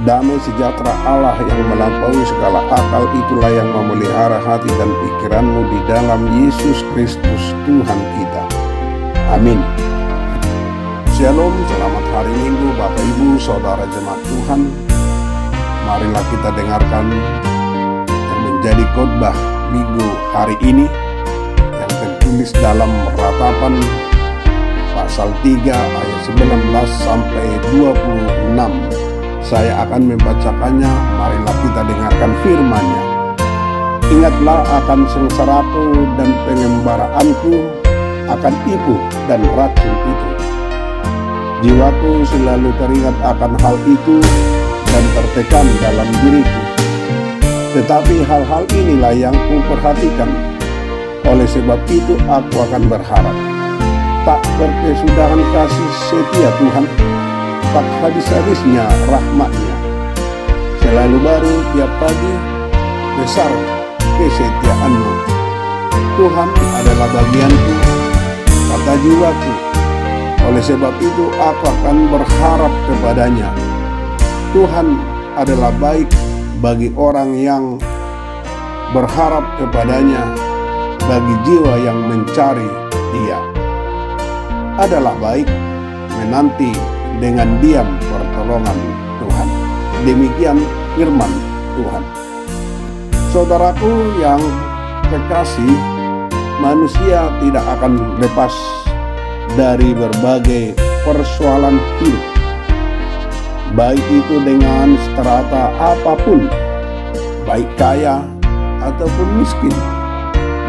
Damai sejahtera Allah yang melampaui segala akal itulah yang memelihara hati dan pikiranmu di dalam Yesus Kristus Tuhan kita. Amin. Shalom, selamat hari Minggu Bapak Ibu Saudara jemaat Tuhan. Marilah kita dengarkan yang menjadi khotbah Minggu hari ini yang tertulis dalam Ratapan pasal 3 ayat 19 sampai 26. Saya akan membacakannya, marilah kita dengarkan firman-Nya. Ingatlah akan sengsaraku dan pengembaraanku, akan ibu dan racun itu. Jiwaku selalu teringat akan hal itu dan tertekan dalam diriku. Tetapi hal-hal inilah yang kuperhatikan. Oleh sebab itu aku akan berharap. Tak berkesudahan kasih setia Tuhan, tak habis-habisnya rahmat-Nya. Selalu baru tiap pagi, besar kesetiaan-Mu. Tuhan adalah bagianku, kata jiwaku. Oleh sebab itu aku akan berharap kepada-Nya. Tuhan adalah baik bagi orang yang berharap kepada-Nya, bagi jiwa yang mencari Dia. Adalah baik menanti dengan diam pertolongan Tuhan. Demikian firman Tuhan. Saudaraku yang kekasih, manusia tidak akan lepas dari berbagai persoalan hidup, baik itu dengan strata apapun, baik kaya ataupun miskin,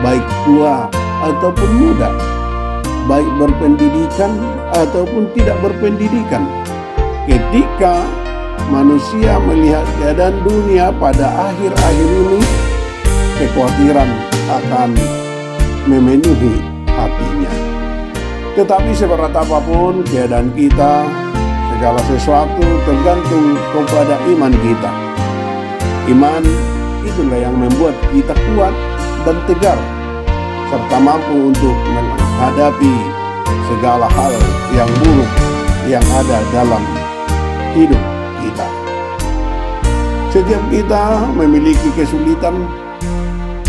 baik tua ataupun muda, baik berpendidikan ataupun tidak berpendidikan. Ketika manusia melihat keadaan dunia pada akhir-akhir ini, kekhawatiran akan memenuhi hatinya. Tetapi seberat apapun keadaan kita, segala sesuatu tergantung kepada iman kita. Iman itulah yang membuat kita kuat dan tegar, serta mampu untuk menghadapi segala hal yang buruk yang ada dalam hidup kita. Setiap kita memiliki kesulitan,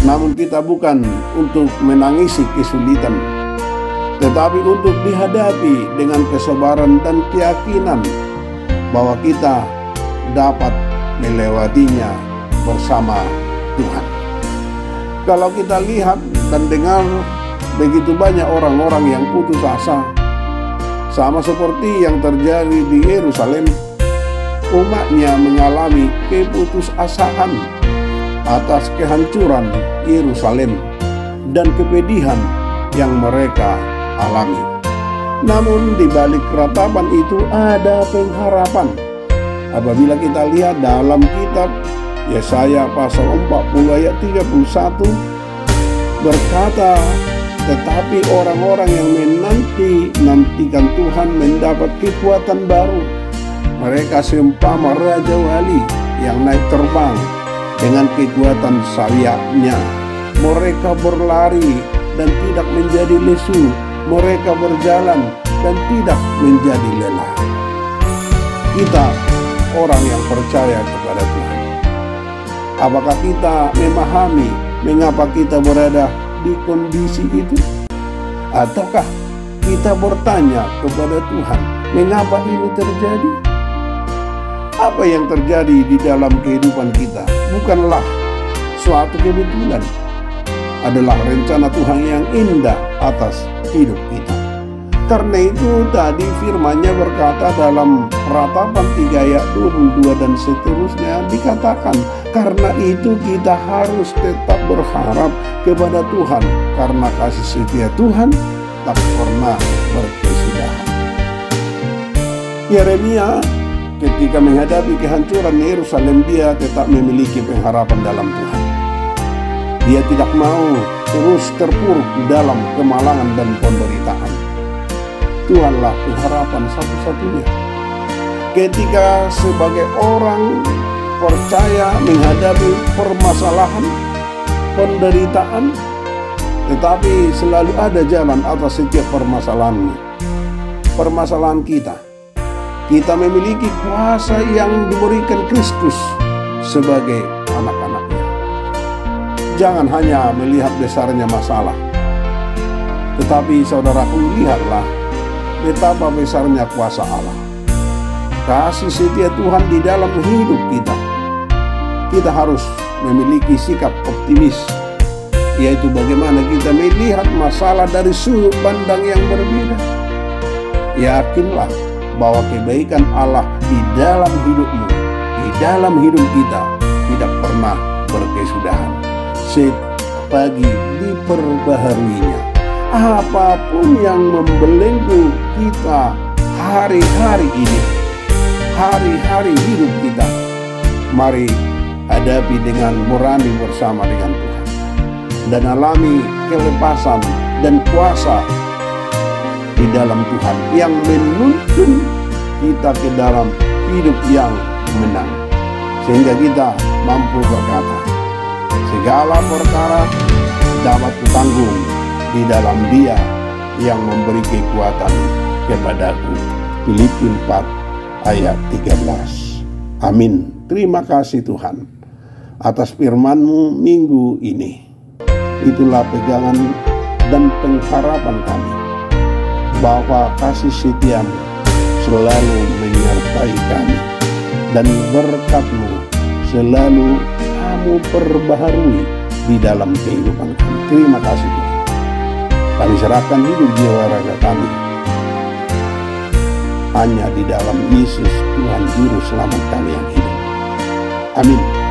namun kita bukan untuk menangisi kesulitan, tetapi untuk dihadapi dengan kesabaran dan keyakinan bahwa kita dapat melewatinya bersama Tuhan. Kalau kita lihat dan dengar begitu banyak orang-orang yang putus asa, sama seperti yang terjadi di Yerusalem, umatnya mengalami keputusasaan atas kehancuran Yerusalem dan kepedihan yang mereka alami. Namun di balik ratapan itu ada pengharapan. Apabila kita lihat dalam kitab Yesaya pasal 40 ayat 31 berkata, tetapi orang-orang yang menantikan Tuhan mendapat kekuatan baru. Mereka seumpama raja wali yang naik terbang dengan kekuatan sayapnya. Mereka berlari dan tidak menjadi lesu. Mereka berjalan dan tidak menjadi lelah. Kita orang yang percaya kepada Tuhan. Apakah kita memahami mengapa kita berada di kondisi itu? Ataukah kita bertanya kepada Tuhan, mengapa ini terjadi? Apa yang terjadi di dalam kehidupan kita bukanlah suatu kebetulan, adalah rencana Tuhan yang indah atas hidup kita. Karena itu tadi firman-Nya berkata dalam Ratapan 3 ayat 22 dan seterusnya dikatakan, karena itu kita harus tetap berharap kepada Tuhan, karena kasih setia Tuhan tak pernah berkesudahan. Yeremia ketika menghadapi kehancuran Yerusalem, dia tetap memiliki pengharapan dalam Tuhan. Dia tidak mau terus terpuruk dalam kemalangan dan penderitaan. Tuhanlah pengharapan satu-satunya. Ketika sebagai orang percaya menghadapi permasalahan, penderitaan, tetapi selalu ada jalan atas setiap permasalahan kita. Kita memiliki kuasa yang diberikan Kristus sebagai anak-anaknya. Jangan hanya melihat besarnya masalah, tetapi saudaraku, lihatlah betapa besarnya kuasa Allah. Kasih setia Tuhan di dalam hidup kita. Kita harus memiliki sikap optimis, yaitu bagaimana kita melihat masalah dari sudut pandang yang berbeda. Yakinlah bahwa kebaikan Allah di dalam hidupmu, di dalam hidup kita, tidak pernah berkesudahan. Setiap pagi diperbaharuinya. Apapun yang membelenggu kita hari-hari ini, hari-hari hidup kita, mari hadapi dengan berani bersama dengan Tuhan dan alami kelepasan dan kuasa di dalam Tuhan yang menuntun kita ke dalam hidup yang menang, sehingga kita mampu berkata, segala perkara dapat kutanggung di dalam Dia yang memberi kekuatan kepadaku. Filipi 4 ayat 13. Amin. Terima kasih Tuhan atas firman-Mu minggu ini. Itulah pegangan dan pengharapan kami, bahwa kasih setia-Mu selalu menyertai kami, dan berkat-Mu selalu Kamu perbaharui di dalam kehidupan kami. Terima kasih Tuhan. Kami serahkan hidup jiwa raga kami hanya di dalam Yesus Tuhan Juru Selamat kami yang hidup. Amin.